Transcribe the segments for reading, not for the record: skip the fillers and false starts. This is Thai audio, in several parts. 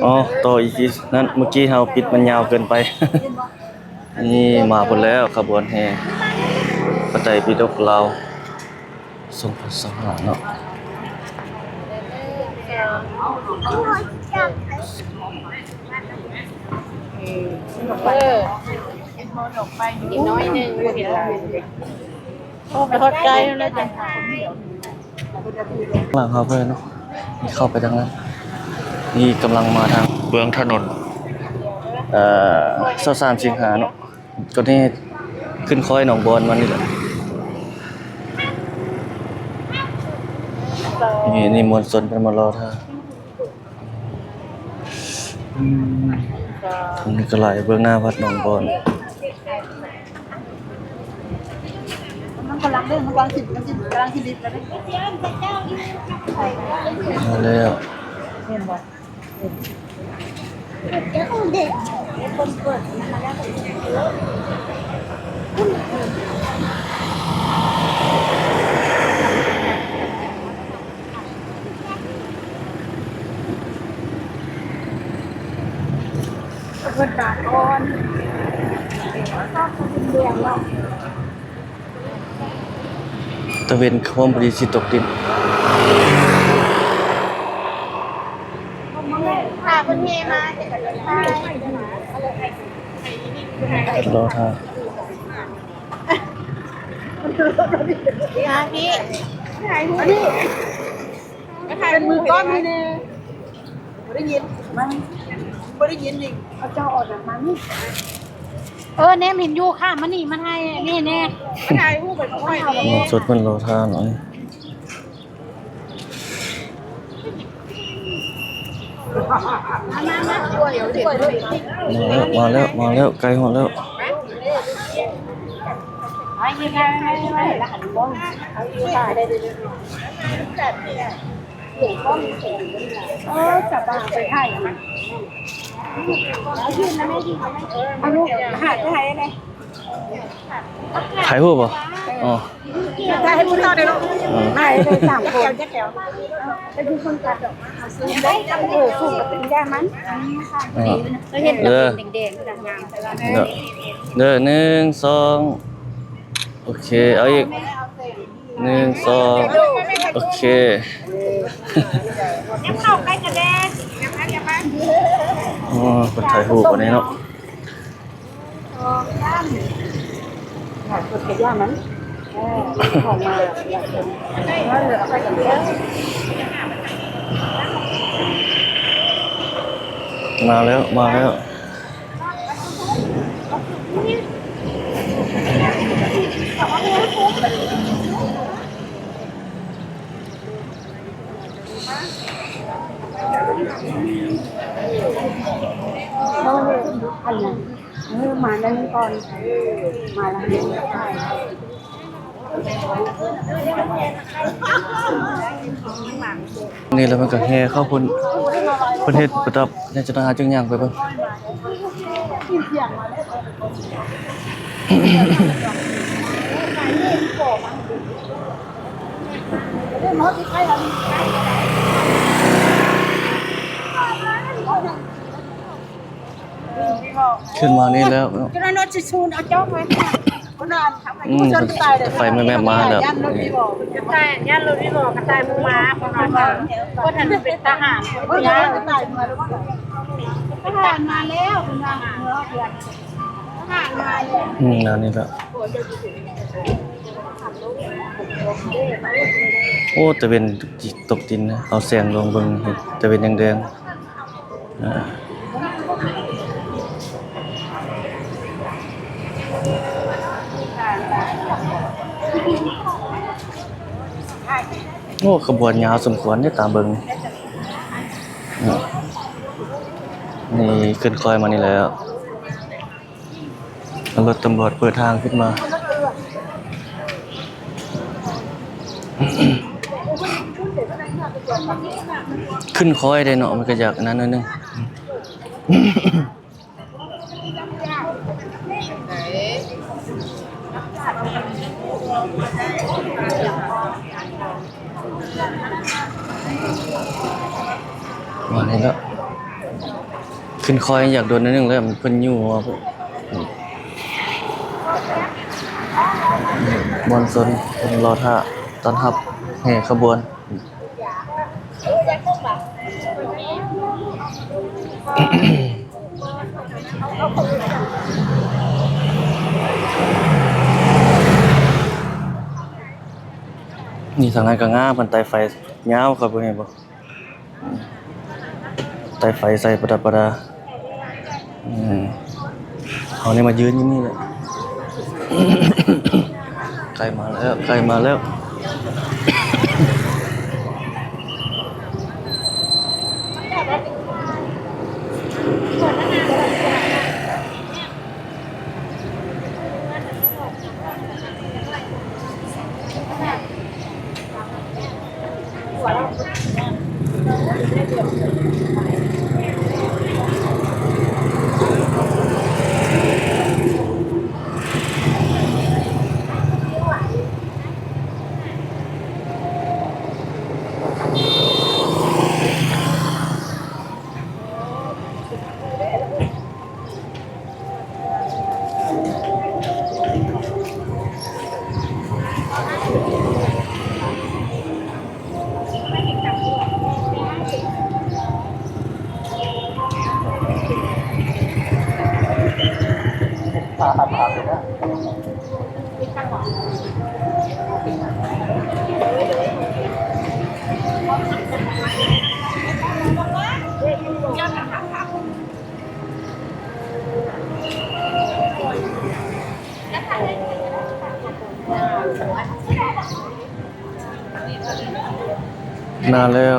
อ๋อต่ออีกทีนั้นเมื่อกี้เราปิดมันยาวเกินไป นี่มาหมดแล้วขบวนแห่พระไตรปิฎกลาวทรงพระสหะเนาะอีกน้อยหนึงบ่เห็นหลายไปทอดไก่แล้วจัง หลังเขาเพื่อนเนาะนี่เข้าไปทางนั้นนี่กำลังมาทางเบื้องถนน23สิงหาเนาะก็นี่ขึ้นค่อยหนองบอนมานี่แหละนี่มวลชนกันมารอท่าตรงนี้ก็ไหลเบื้องหน้าวัดหนองบอนมันกำลังเล่นมันกำลังสิลิตแล้วมาแล้ว เห็นบ่ เพิ่นตาก่อนเดือนเนาะ ตะเวนคมพอดีสิตกดิน พาเพิ่นเฮมาแต่ก็เลยพารอท่าพี่ถ่ายรูปนี่เป็นมือก้อนนี่แน่บ่ได้ยินมันบ่ได้ยินนี่เอาเจ้าออกจากมันนี่แนมเห็นอยู่ค่ะมันนี่มันให้นี่แน่ถ่ายรูปไปค่อยดี สดมันรอท่าหน่อยมาช่วยเดี๋ยวด้วยมาแล้วไกลหมดแล้วไอ้ยี่ห้อไม่ละหันบ้องเอาอยู่ตายได้เลยแบบนี้หลวงพ่อมีเสียงจับไปให้มันแล้วยืนนะแม่ยืนเอาลูกหาไปให้เลย ถ่ายรูปป่ะอ๋อ ถ่ายให้คุณต่อได้ลูกถ่ายเลย3 คนแก้วไปดูคนตัดดอกเอาซื้อได้สุ่มกับเป็นย่ามันเราเห็นเป็นแดงๆงามแต่ละเด้อหนึ่งสองโอเคเอาอีกหนึ่งสองโอเคเข้าไปกันแดงอย่ามาอ๋อคนถ่ายรูปวันนี้เนาะกดกระย่ามันออกมาอยากเห็นแล้วเหลือไปกันเยอะมาแล้วมาแล้วนี่ก่อนมาแล้วนี่แล้วมันก็แห่เข้าประเทศประดับในจังหวัดจึงย่างไปป่ะขึ้นมานี่แล้วก็นอนชูนเอาจ้องไว้ก็นอนทำอะไรจนตายเลยไฟแม่มาแล้วย่านรถพี่บอกกระต่ายมึงมาคนนอนก็ทันเป็นทหารย่านกระต่ายมาแล้วทหารมาแล้วเป็นทหารเพื่อนทหารมาแล้วนี่แล้วโอ้แต่เป็นตกดินนะเอาแสงลงเบิ่งแต่เป็นแดงโอ้ขบวนยาวสมควรเนี่ยตามเบิ่งนี่ขึ้นคอยมานี่แล้วรถตำรวจเปิดทางขึ้นมาขึ้นคอยได้เนาะมันก็อยากนั้นนิดนึงมานี่แล้ว ขึ้นคอยอยากโดนนิดนึงแล้วมันเพิ่นยู่ว่าบอนซนเพิ่นรอท่าต้อนรับแห่ขบวนนี่ทางนั้นก็งามมันไตไฟยาวครับบ่เห็นบ่ไตไฟใส่ประดับประดาเอานี่มายืนอยู่นี่แหละ ใกล้มาแล้วใกล้มาแล้วนานแล้ว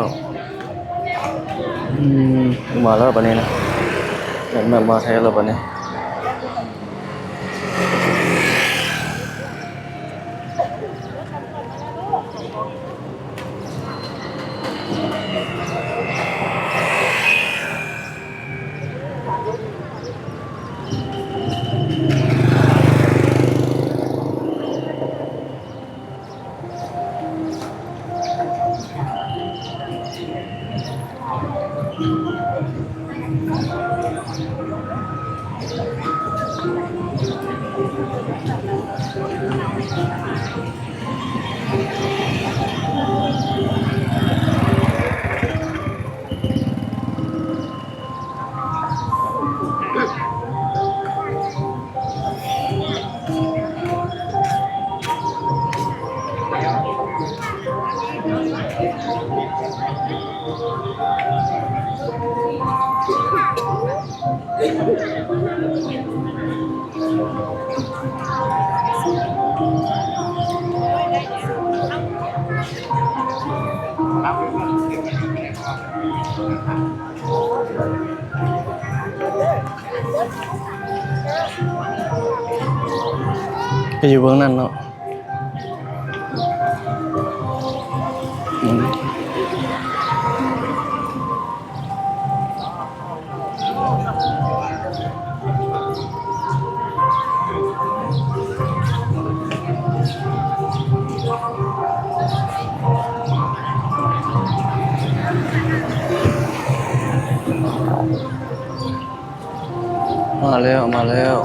มาแล้วบัดนี้นะมาแท้แล้วบัดนี้ไปอยู่เบื้องนั้นเนาะมาแล้วมาแล้ว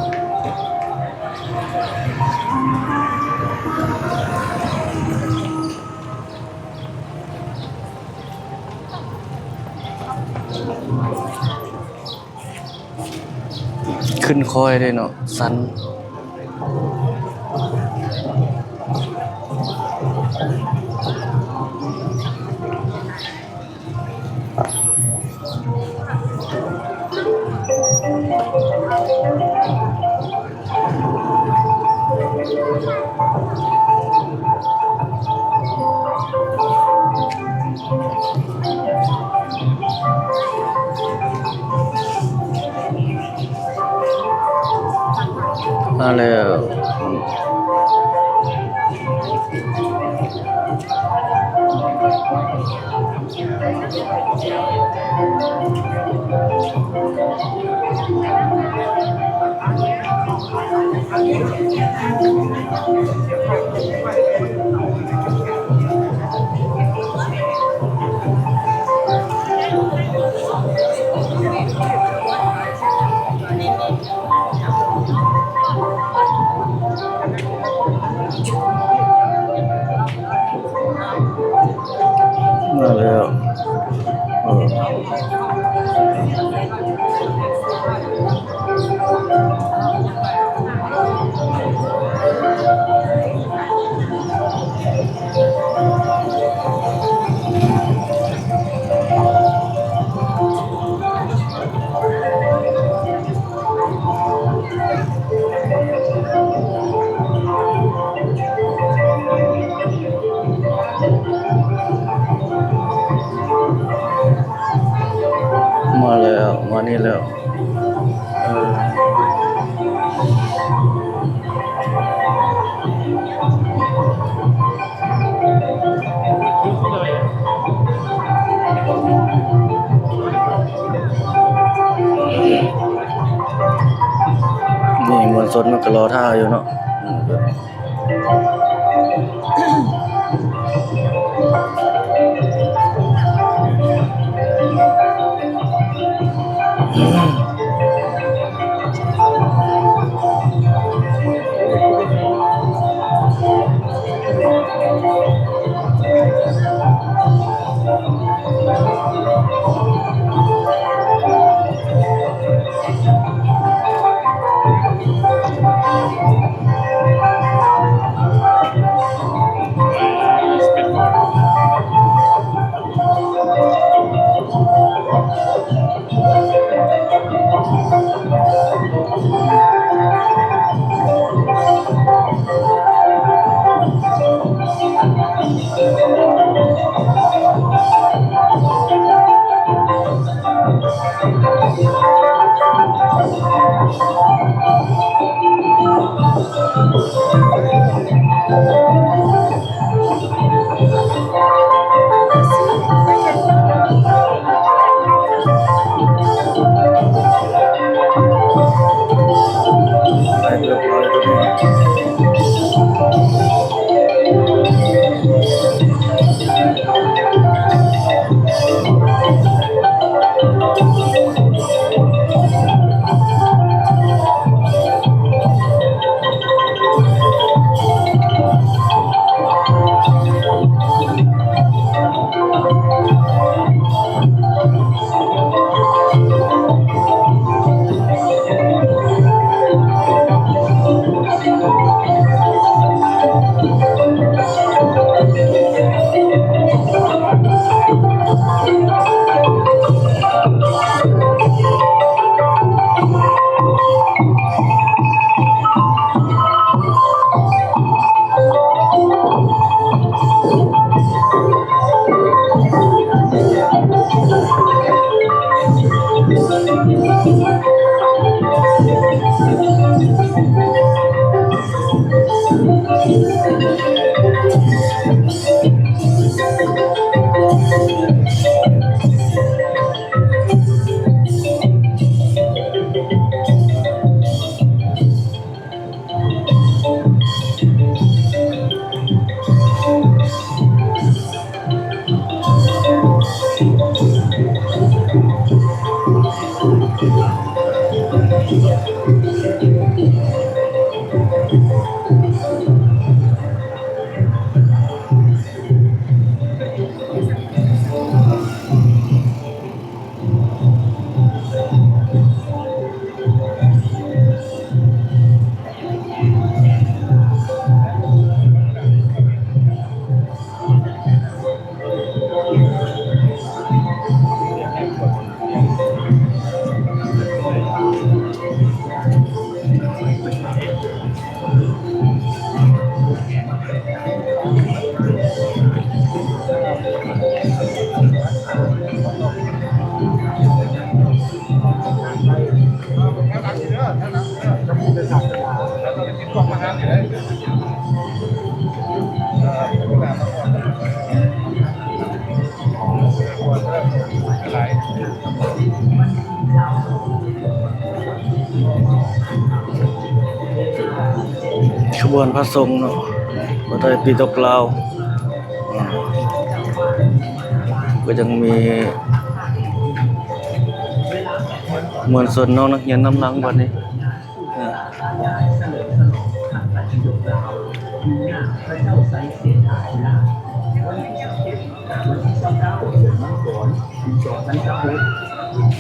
ขึ้นคอยได้เนาะสันมาแล้ว มานี่แล้วนี่มวลชนมันก็รอท่าอยู่เนาะขบวนพระสงฆ์เนาะบ่ได้ปีตกลาวก็ยังมีมวลชนน้องนักเรียนนำหลังบัดนี้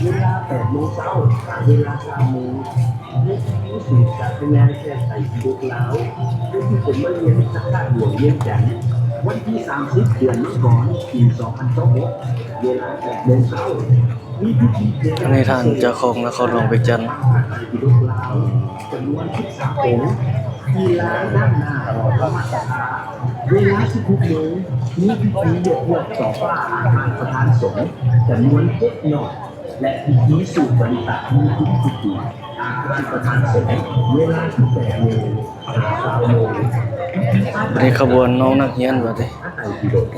เวลา8 โมงเช้าเวลา9 โมงนี่คือสื่อจากงานแค่ใส่บุกแล้วที่ผมมาเรียนสักการหลวงเวียงจันทร์วันที่30 เดือนมังกรปี 2026เวลา8 โมงเช้ามีพิธีในทางเจ้าของนครหลวงเวียงจันทร์บุกแล้วจำนวน13 องค์กีฬาด้านหน้าธรรมศาสตร์เวลา16 โมงมีพิธีเรียกพวกสอบว่าอาหารประธานสงฆ์จำนวน7 หน่อย และพิธีสูบบริตามือทุกทุกปีอาคารประธานสงฆ์เวลา18 โมง9 โมง นี่ขบวนน้องนักเรียนว่าดิ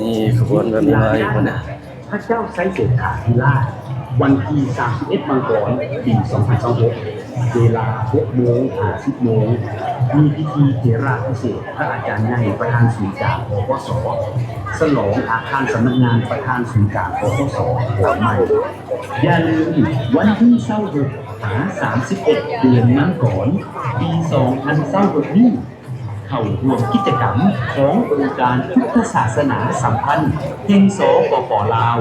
นี่ขบวนแบบนี้มาอีกคนเนี่ย พระเจ้าไซเสถาธิราชวันที่31 มังกรปี 2026 เวลา 6 โมง 50 โมงมีพิธีเทราพิเศษกพระอาจารย์ใหญ่ประธานศูนย์กลางปปสฉลองอาคารสำนักงานประธานศูนย์กลางปปสหลังใหม่อย่าลืมวันที่26 หา 31 เดือนมังกรปี 2026 นี้เข้าร่วมกิจกรรมขององค์การพุทธศาสนาสัมพันธ์แห่งสปป.ลาว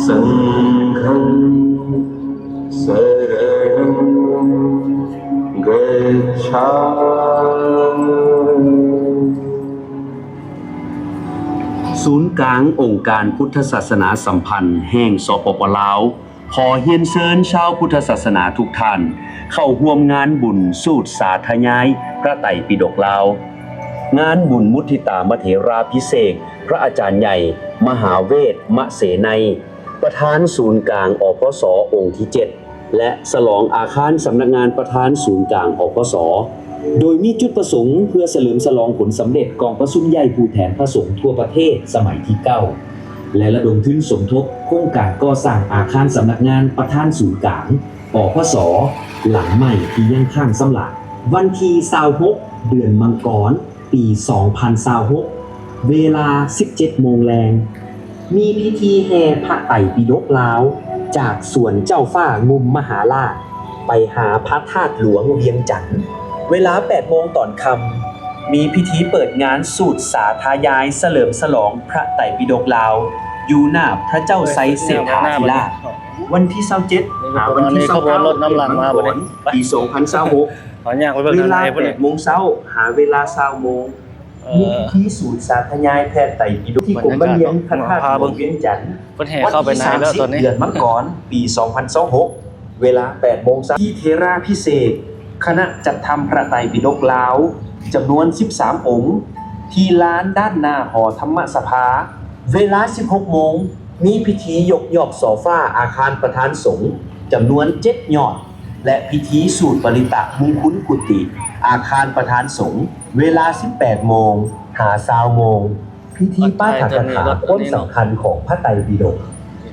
Sangham Saranam Gacchami ศูนย์กลางองค์การพุทธศาสนาสัมพันธ์แห่งสปป.ลาวขอเฮียนเชิญชาวพุทธศาสนาทุกท่านเข้าร่วมงานบุญสูตรสาธยายพระไตรปิฎกลาวงานบุญมุทิตามเถราภิเษกพระอาจารย์ใหญ่มหาเวทมเสนัยประธานศูนย์กลางอพสองค์ที่ 7และฉลองอาคารสำนักงานประธานศูนย์กลางอพสโดยมีจุดประสงค์เพื่อเฉลิมฉลองผลสำเร็จกองประชุมใหญ่ผู้แทนพระสงฆ์ทั่วประเทศสมัยที่ 9และระดมทุนสมทบโครงการก่อสร้างอาคารสำนักงานประธานศูนย์กลางอพสหลังใหม่ที่ยังข้างสำหรับวันที่26 เดือนมังกรปี 2026 เวลา 17 โมงแรงมีพิธีแห่พระไตรปิฎกลาวจากสวนเจ้าฟ้างุมมหาราชไปหาพระธาตุหลวงเวียงจันทน์เวลา 8 โมงตอนค่ำมีพิธีเปิดงานสูตรสาธยายเฉลิมฉลองพระไตรปิฎกลาวอยู่หน้าพระเจ้าไซเสถาธิราชวันที่27หาวันที่29รถน้ำหลังมาบ่ได้ปี 2026 ขอย่างไปเบิ่ง เว ข้าง ลา ในพุ่นนี่ 8 โมงเช้าหาเวลา20 โมงมีพิธีสูตรสาธยายแพทย์ไตรปิฎกที่กรมบรรเลียงพระธาตุหลวงเวียงจันทน์ เพิ่นแห่เข้าไปในแล้วตอนนี้ เดือนมังกรปี 2026 เวลา 8 โมงเช้าที่เทราพิเศษกคณะจัดทำพระไตรปิฎกลาวจำนวน 13 องค์ ที่ลานด้านหน้าหอธรรมสภา เวลา 16 โมง มีพิธียกยอดโซฟาอาคารประธานสงฆ์จำนวน 7 ยอด และพิธีสูตรปริตะมุงคุนกุฏิอาคารประธานสงฆ์เวลา 18 โมง หา20 โมง พิธีป้าถกถาต้นสำคัญของพระไตรปิฎก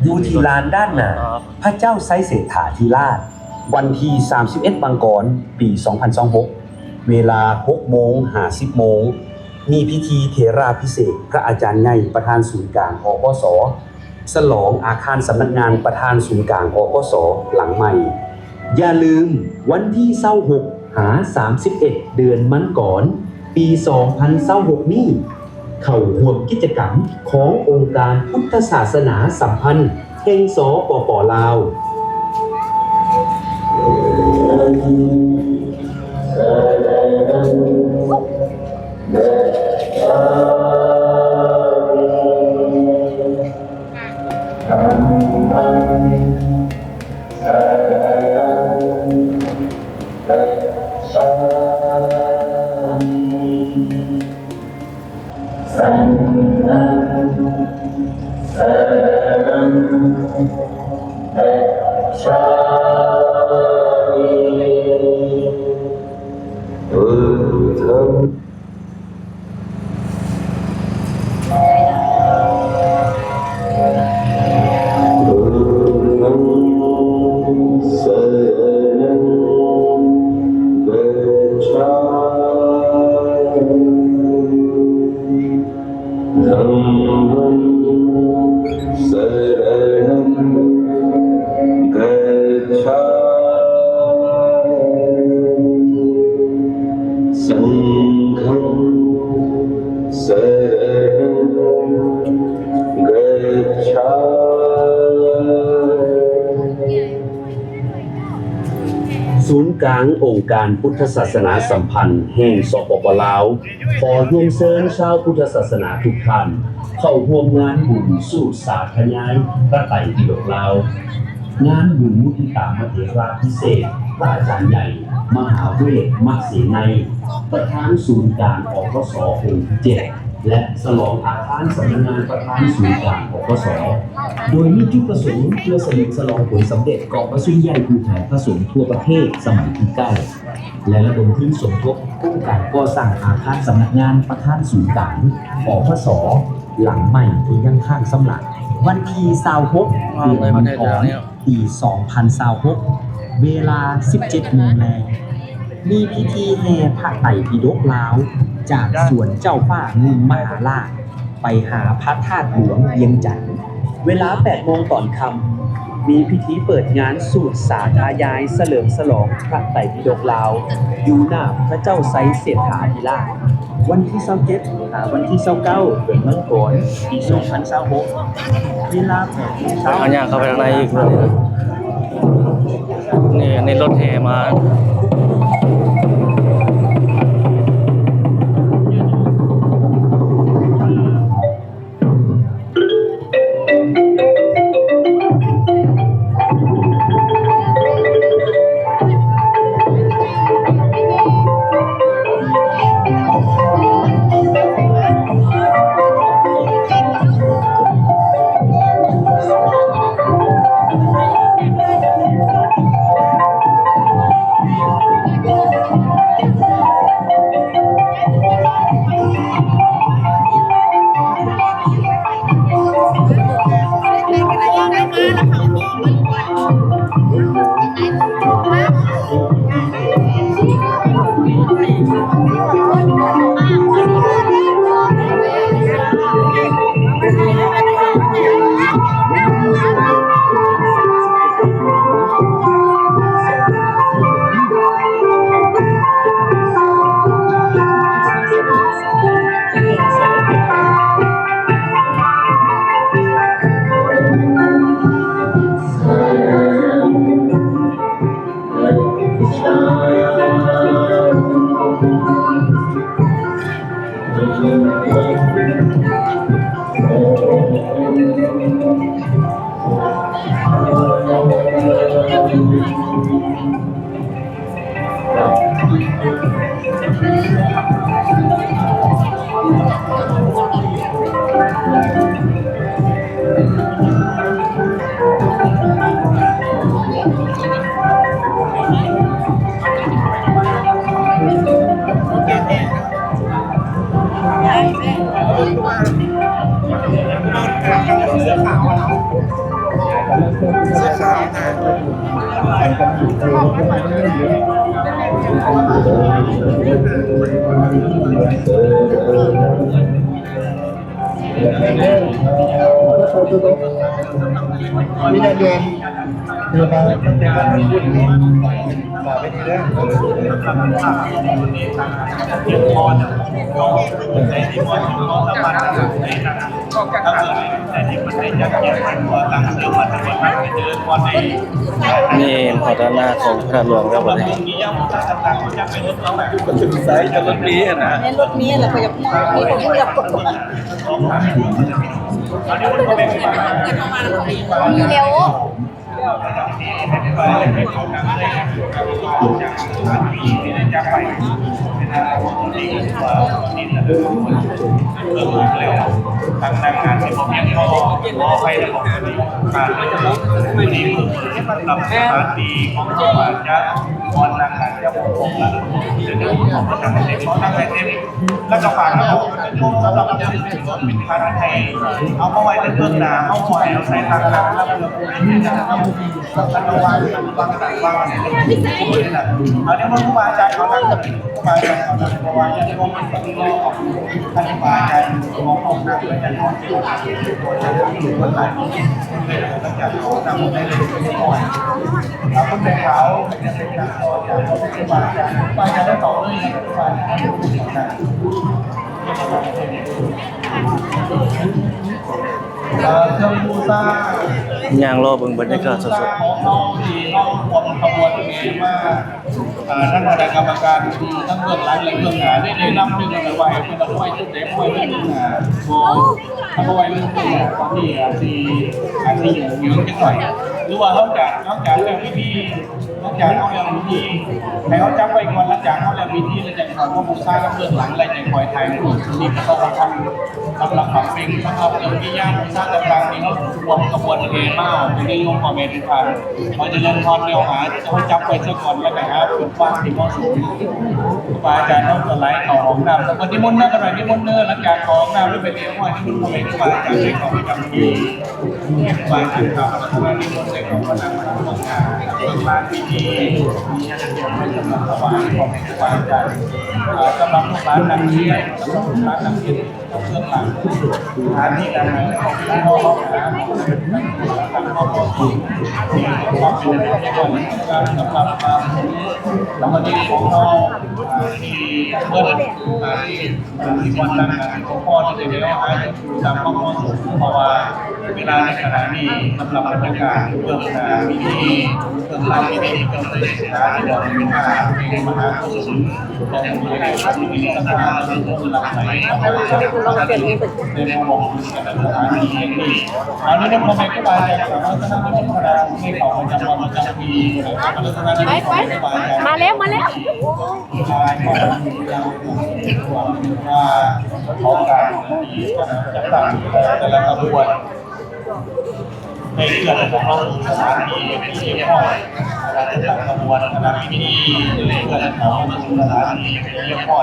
อยู่ที่ลานด้านหน้าพระเจ้าไซเสถาธิราชวันที่31 มังกรปี 2026 เวลา 6 โมง 50 โมง มีพิธีเทราพิเศษกพระอาจารย์ใหญ่ประธานศูนย์กลางอพสฉลองอาคารสำนักงานประธานศูนย์กลางอพสหลังใหม่อย่าลืมวันที่26หา31 เดือนมังกรปี 2026 นี้เข้าร่วมกิจกรรมขององค์การพุทธศาสนาสัมพันธ์แห่งสปป.ลาว กลางองค์การพุทธศาสนาสัมพันธ์แห่งสปปลาวขอร่วมเชิญชาวพุทธศาสนาทุกท่านเข้าร่วมงานบุญสู่สาธยายพระไตรปิฎกลาวงานบุญมุทิตามเถราพิเศษกพระอาจารย์ใหญ่มหาเวทมัคเสนัยประธานศูนย์การอกสองค์ที่7และฉลองอาคารสำนักงานประธานศูนย์การอกสโดยมีจุดประสงค์เพื่อสรุปฉลองผลสำเร็จกองประชุมใหญ่ภูแทนพระสงฆ์ทั่วประเทศสมัยที่ 9และระดมทุนสมทบโครงการก่อสร้างอาคารสำนักงานประธานศูนย์การอกสหลังใหม่ที่ยังข้างสำหรับวันที่26เดือนมังกรปี2026เวลา 17 โมงแลงมีพิธีแห่พระไตรปิฎกลาวจากสวนเจ้าฟ้ามุมมหาราชไปหาพระธาตุหลวงเวียงจันทน์เวลา 8 โมงตอนค่ำมีพิธีเปิดงานสูตรสาธยายเฉลิมฉลองพระไตรปิฎกลาวอยู่หน้าพระเจ้าไซเสถาธิราชวันที่27วันที่29เดือนมังกรปี2026เวลา 8 โมงเช้า เอาอย่างเข้าไปข้างในอีกเลยนี่ในรถแห่มามีแต่เดือนเดือนมาเป็นวันที่พูดมาไม่ดีเลยนี่พัฒนาของพระหลวงครับวันนี้ สายจะรถนี้นะ เน้นรถนี้แหละก็อยากมีคนเรียกกดมีเร็วทางงานที่ผมยังก็รอให้ระบบการวันนี้ทำสถานดีของจังหวัดยะวันนางงานจะผมเดี๋ยวนี้ผมก็ทำให้เขาทำให้เต็มแล้วก็ฝากเราสำหรับการเป็นการไทยเอาเข้าไว้ในเรื่องนาเอาไว้เราใช้ทางการแล้วเราไม่ได้ทำการวางเอาเนี่ยมันผู้บาใจเขาทำผู้บาใจเขาทำเพราะว่าจะได้มองเป็นสิ่งที่ของท่านผู้บาใจมองของนักและจะนอนที่ตัวจะอยู่บนไหล่เลยหลังจากเขาทำได้เลยไม่อ่อนเราก็เป็นเขาเป็นการต่อจากผู้บาใจผู้บาใจได้ต่อเนื่องผู้บาใจเครื่องบูชา ย่างรอเบิ่งบรรยากาศสด ของเราที่เราความขบวนเองว่าท่านคณะกรรมการที่ทั้งเบื้องหลังและเบื้องหน้าได้นำเรื่องอะไรไว้เป็นเอาไว้ชุดเด็กไว้เป็นเอาไว้เรื่องที่อยู่จังหน่อยหรือว่าเขาจากเรื่องวิธีนอกจากเขาเรื่องวิธีให้เขาจำไว้ก่อนหลังจากเขาเรื่องวิธีแล้วจะเขาก็บูชาเบื้องหลังอะไรจะคอยไทยนี่ก็ต้องทำสำหรับขับเป็นสำหรับเรื่องที่ยากสร้างต่างๆนี่เขารวมกระบวนเองมากเป็นนิยมของเมริกันเขาจะเริ่มทอนเดียวหาเขาจับไว้ซะก่อนแล้วแต่ครับเป็นความที่เหมาะสมอาจารย์ต้องสไลด์ของของน้ำวันนี้มนต์หน้ากันหน่อยที่มนต์เนื้อหลังจากของน้ำด้วยไปเรียนว่าที่มันไม่ได้มาจากในของประจำปีมาจากข่าวแล้วก็ที่มนต์ในของประจำของงานร้านที่มีไม่สำหรับถวายของในครูบาอาจารย์สำหรับลูกหลานนักเรียนสำหรับลูกหลานนักเรียนต้องเรื่องหลังสถานที่การงานที่เราเข้าหาการเข้าถึงที่ความเป็นเรื่องก่อนการสำหรับแล้ววันนี้ของเราที่เมื่อที่วันนั้นของพ่อที่จะได้ให้ตามข้อมูลเพราะว่าเวลาในขณะนี้สำหรับบรรยากาศเรื่องมีที่เรื่องราวที่มีเกิดขึ้นในสถานที่เราเป็นมหากุศลของมูลนิธิมีสถานที่เราหลักไหลในมุมมองการสถานที่นี้เอาในมุมมองในผู้บริหารสามารถสร้างเป็นขนาดในของประจำวันประจำปีลักษณะที่มาแล้วมาแล้ว ว่าของการจัดตั้งแต่ละกระบวนในเรื่องของเราสถานที่ที่เรียกว่าการจัดตั้งกระบวนการพิธีในเรื่องของสถานที่ที่เรียกว่า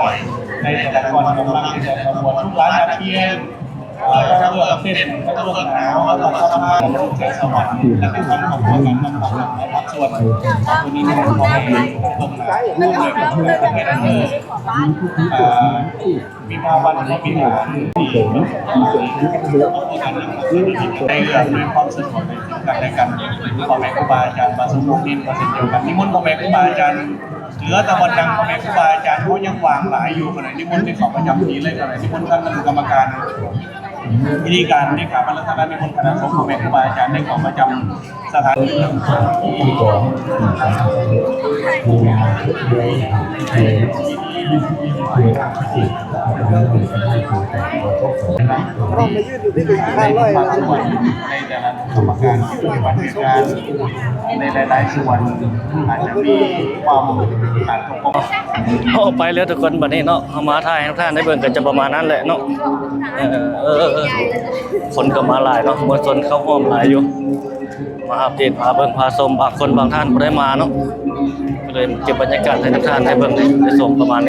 ในแต่ละกรกำลังในกระบวนทุกร้านอาเทียนก็เลือกเส้นก็เลือกหนาวก็ต้องสภาพแสงสว่างและเป็นการของการนำของในภาคส่วนวันนี้ของพ่อแม่เบื้องหน้าร่วมเลยกับแม่ดันเนอร์มีมาวันที่มีงานที่ได้เรื่องด้วยความสุขของกันและกันพ่อแม่ครูบาอาจารย์มาสมบูรณ์ดินมาเสร็จเดียวกันนิมนต์พ่อแม่ครูบาอาจารย์เหลือแต่วันดังพ่อแม่ครูบาอาจารย์เขายังวางหลายอยู่ขนาดนิมนต์ในของประจำปีเลยขนาดนิมนต์ท่านกรรมการวิธีการในการบรรณาในมณฑลคณะสงฆ์ของแม่ครูบาอาจารย์ในของประจำสถานที่เราไม่ยืดอยู่ที่หนึ่งข้างร้อยแล้ว ในแต่ละกรรมการที่ปฏิบัติการในหลายๆส่วนอาจจะมีความขาดตกบกพร่อง ๆเอาไปแล้วทุกคนบัดนี้เนาะเอามาถ่ายให้ทุกท่านได้เบิ่งกันจะประมาณนั้นแหละเนาะคนก็มาหลายเนาะมวลชนเข้าร่วมหลายอยู่มาอัปเดตพาเบิ่งพาชมบางคนบางท่านบ่ได้มาเนาะก็เลยเก็บบรรยากาศให้ทุกท่านได้เบิ่งได้ชมประมาณนี้